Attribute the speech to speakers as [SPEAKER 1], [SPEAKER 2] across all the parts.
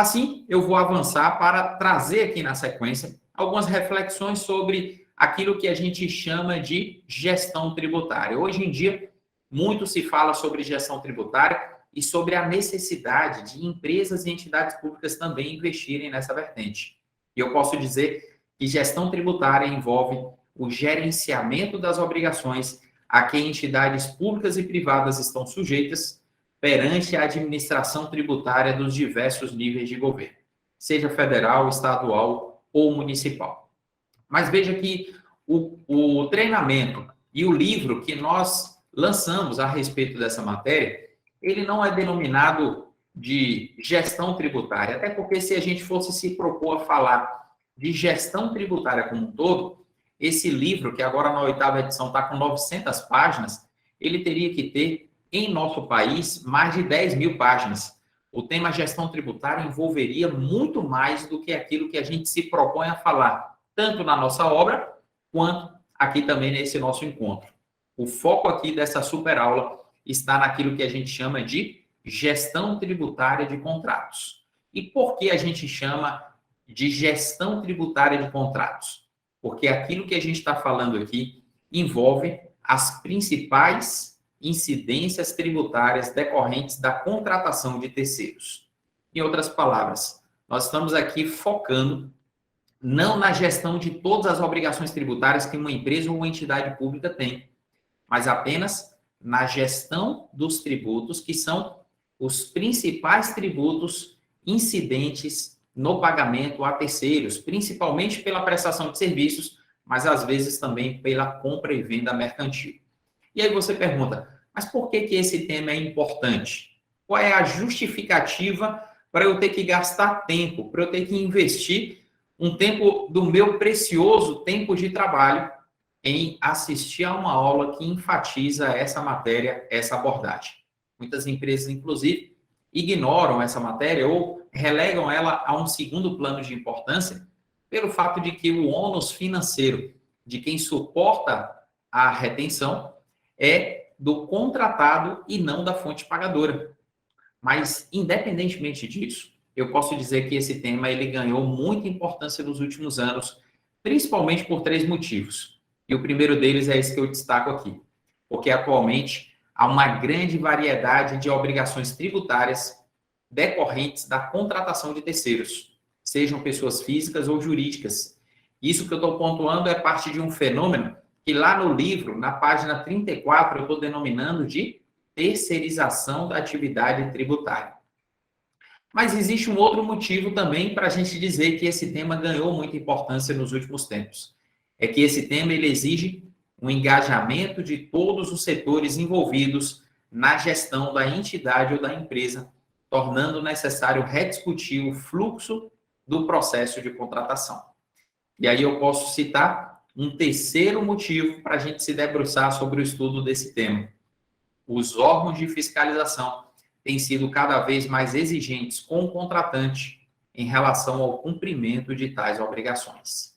[SPEAKER 1] Assim, eu vou avançar para trazer aqui na sequência algumas reflexões sobre aquilo que a gente chama de gestão tributária. Hoje em dia, muito se fala sobre gestão tributária e sobre a necessidade de empresas e entidades públicas também investirem nessa vertente. E eu posso dizer que gestão tributária envolve o gerenciamento das obrigações a que entidades públicas e privadas estão sujeitas perante a administração tributária dos diversos níveis de governo, seja federal, estadual ou municipal. Mas veja que o treinamento e o livro que nós lançamos a respeito dessa matéria, ele não é denominado de gestão tributária, até porque se a gente fosse se propor a falar de gestão tributária como um todo, esse livro, que agora na 8ª edição está com 900 páginas, ele teria que ter, em nosso país, mais de 10 mil páginas. O tema gestão tributária envolveria muito mais do que aquilo que a gente se propõe a falar, tanto na nossa obra, quanto aqui também nesse nosso encontro. O foco aqui dessa super aula está naquilo que a gente chama de gestão tributária de contratos. E por que a gente chama de gestão tributária de contratos? Porque aquilo que a gente está falando aqui envolve as principais incidências tributárias decorrentes da contratação de terceiros. Em outras palavras, nós estamos aqui focando não na gestão de todas as obrigações tributárias que uma empresa ou uma entidade pública tem, mas apenas na gestão dos tributos, que são os principais tributos incidentes no pagamento a terceiros, principalmente pela prestação de serviços, mas às vezes também pela compra e venda mercantil. E aí você pergunta, mas por que esse tema é importante? Qual é a justificativa para eu ter que gastar tempo, para eu ter que investir um tempo do meu precioso tempo de trabalho em assistir a uma aula que enfatiza essa matéria, essa abordagem? Muitas empresas, inclusive, ignoram essa matéria ou relegam ela a um segundo plano de importância pelo fato de que o ônus financeiro de quem suporta a retenção é do contratado e não da fonte pagadora. Mas, independentemente disso, eu posso dizer que esse tema ele ganhou muita importância nos últimos anos, principalmente por 3 motivos. E o primeiro deles é esse que eu destaco aqui, porque atualmente há uma grande variedade de obrigações tributárias decorrentes da contratação de terceiros, sejam pessoas físicas ou jurídicas. Isso que eu estou pontuando é parte de um fenômeno que lá no livro, na página 34, eu estou denominando de terceirização da atividade tributária. Mas existe um outro motivo também para a gente dizer que esse tema ganhou muita importância nos últimos tempos. É que esse tema ele exige um engajamento de todos os setores envolvidos na gestão da entidade ou da empresa, tornando necessário rediscutir o fluxo do processo de contratação. E aí eu posso citar um terceiro motivo para a gente se debruçar sobre o estudo desse tema. Os órgãos de fiscalização têm sido cada vez mais exigentes com o contratante em relação ao cumprimento de tais obrigações.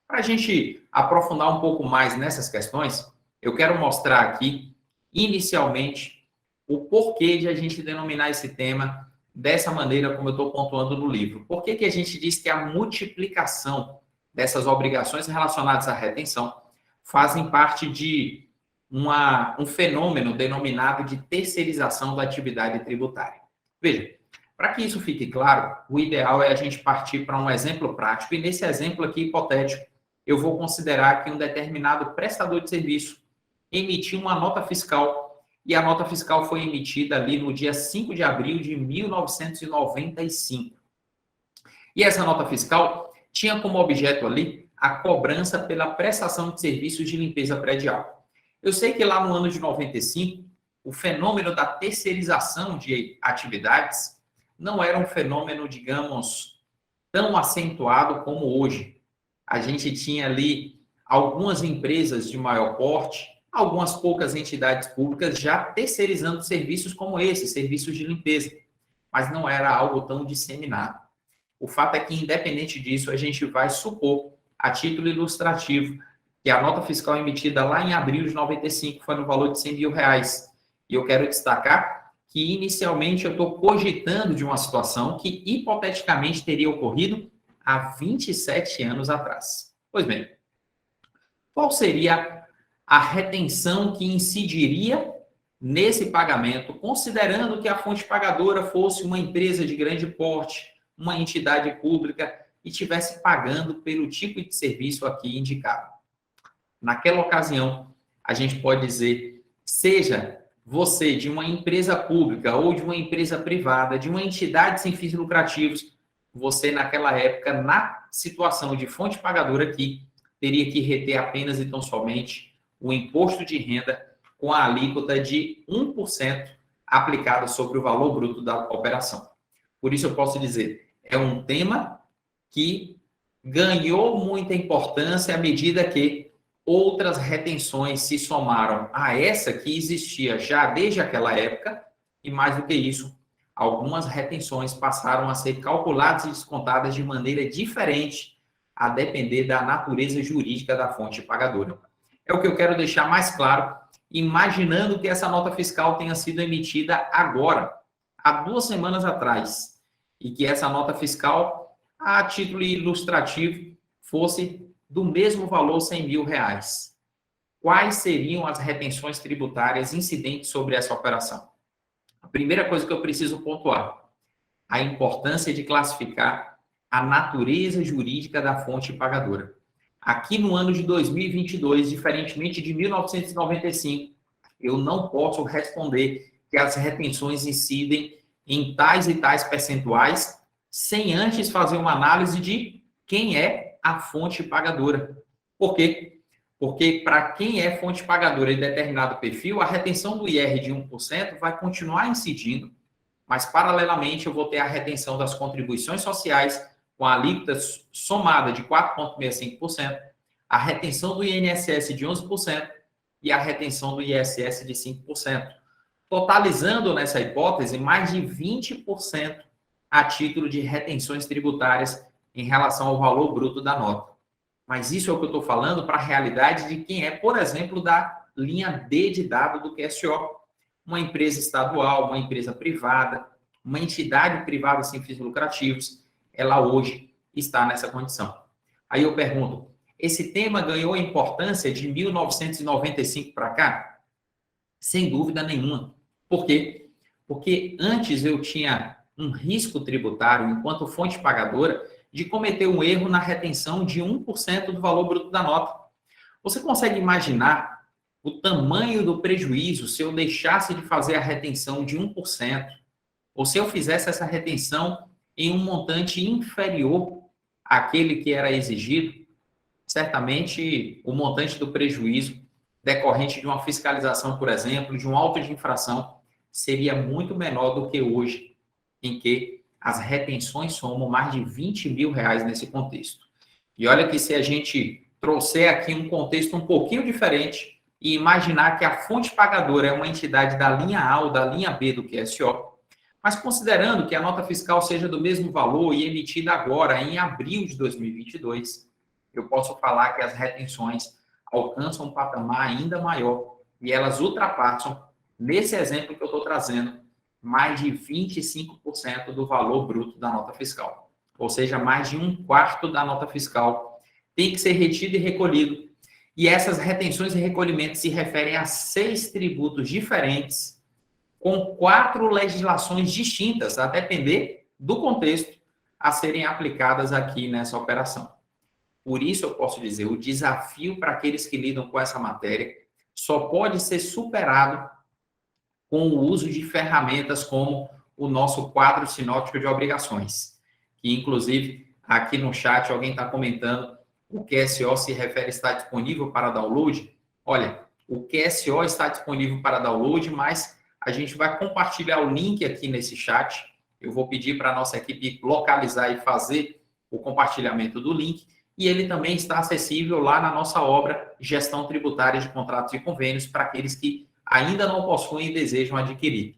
[SPEAKER 1] Para a gente aprofundar um pouco mais nessas questões, eu quero mostrar aqui, inicialmente, o porquê de a gente denominar esse tema dessa maneira como eu estou pontuando no livro. Por que a gente diz que a multiplicação dessas obrigações relacionadas à retenção fazem parte de um fenômeno denominado de terceirização da atividade tributária? Veja, para que isso fique claro, o ideal é a gente partir para um exemplo prático, e nesse exemplo aqui hipotético, eu vou considerar que um determinado prestador de serviço emitiu uma nota fiscal, e a nota fiscal foi emitida ali no dia 5 de abril de 1995. E essa nota fiscal tinha como objeto ali a cobrança pela prestação de serviços de limpeza predial. Eu sei que lá no ano de 95, o fenômeno da terceirização de atividades não era um fenômeno, digamos, tão acentuado como hoje. A gente tinha ali algumas empresas de maior porte, algumas poucas entidades públicas já terceirizando serviços como esse, serviços de limpeza, mas não era algo tão disseminado. O fato é que, independente disso, a gente vai supor, a título ilustrativo, que a nota fiscal emitida lá em abril de 95 foi no valor de R$100 mil. E eu quero destacar que inicialmente eu estou cogitando de uma situação que hipoteticamente teria ocorrido há 27 anos atrás. Pois bem, qual seria a retenção que incidiria nesse pagamento, considerando que a fonte pagadora fosse uma empresa de grande porte, uma entidade pública e estivesse pagando pelo tipo de serviço aqui indicado? Naquela ocasião, a gente pode dizer, seja você de uma empresa pública ou de uma empresa privada, de uma entidade sem fins lucrativos, você naquela época, na situação de fonte pagadora aqui, teria que reter apenas e tão somente o imposto de renda com a alíquota de 1% aplicada sobre o valor bruto da operação. Por isso eu posso dizer, é um tema que ganhou muita importância à medida que outras retenções se somaram a essa que existia já desde aquela época, e mais do que isso, algumas retenções passaram a ser calculadas e descontadas de maneira diferente, a depender da natureza jurídica da fonte pagadora. É o que eu quero deixar mais claro, imaginando que essa nota fiscal tenha sido emitida agora, há 2 semanas atrás, e que essa nota fiscal, a título ilustrativo, fosse do mesmo valor, R$100 mil. Quais seriam as retenções tributárias incidentes sobre essa operação? A primeira coisa que eu preciso pontuar, a importância de classificar a natureza jurídica da fonte pagadora. Aqui no ano de 2022, diferentemente de 1995, eu não posso responder que as retenções incidem em tais e tais percentuais, sem antes fazer uma análise de quem é a fonte pagadora. Por quê? Porque para quem é fonte pagadora em determinado perfil, a retenção do IR de 1% vai continuar incidindo, mas paralelamente eu vou ter a retenção das contribuições sociais com a alíquota somada de 4,65%, a retenção do INSS de 11% e a retenção do ISS de 5%, totalizando nessa hipótese mais de 20% a título de retenções tributárias em relação ao valor bruto da nota. Mas isso é o que eu estou falando para a realidade de quem é, por exemplo, da linha D de dado do QSO. Uma empresa estadual, uma empresa privada, uma entidade privada sem fins lucrativos, ela hoje está nessa condição. Aí eu pergunto, esse tema ganhou importância de 1995 para cá? Sem dúvida nenhuma. Por quê? Porque antes eu tinha um risco tributário, enquanto fonte pagadora, de cometer um erro na retenção de 1% do valor bruto da nota. Você consegue imaginar o tamanho do prejuízo se eu deixasse de fazer a retenção de 1%, ou se eu fizesse essa retenção em um montante inferior àquele que era exigido? Certamente, o montante do prejuízo decorrente de uma fiscalização, por exemplo, de um auto de infração, seria muito menor do que hoje, em que as retenções somam mais de R$20 mil nesse contexto. E olha que se a gente trouxer aqui um contexto um pouquinho diferente e imaginar que a fonte pagadora é uma entidade da linha A ou da linha B do QSO, mas considerando que a nota fiscal seja do mesmo valor e emitida agora, em abril de 2022, eu posso falar que as retenções alcançam um patamar ainda maior e elas ultrapassam, nesse exemplo que eu estou trazendo, mais de 25% do valor bruto da nota fiscal. Ou seja, mais de 1/4 da nota fiscal tem que ser retido e recolhido. E essas retenções e recolhimentos se referem a 6 tributos diferentes, com 4 legislações distintas, a depender do contexto, a serem aplicadas aqui nessa operação. Por isso, eu posso dizer, o desafio para aqueles que lidam com essa matéria só pode ser superado com o uso de ferramentas como o nosso quadro sinóptico de obrigações, que, inclusive, aqui no chat alguém está comentando, o QSO se refere a estar disponível para download. Olha, o QSO está disponível para download, mas a gente vai compartilhar o link aqui nesse chat. Eu vou pedir para a nossa equipe localizar e fazer o compartilhamento do link, e ele também está acessível lá na nossa obra Gestão Tributária de Contratos e Convênios para aqueles que ainda não possuem e desejam adquirir.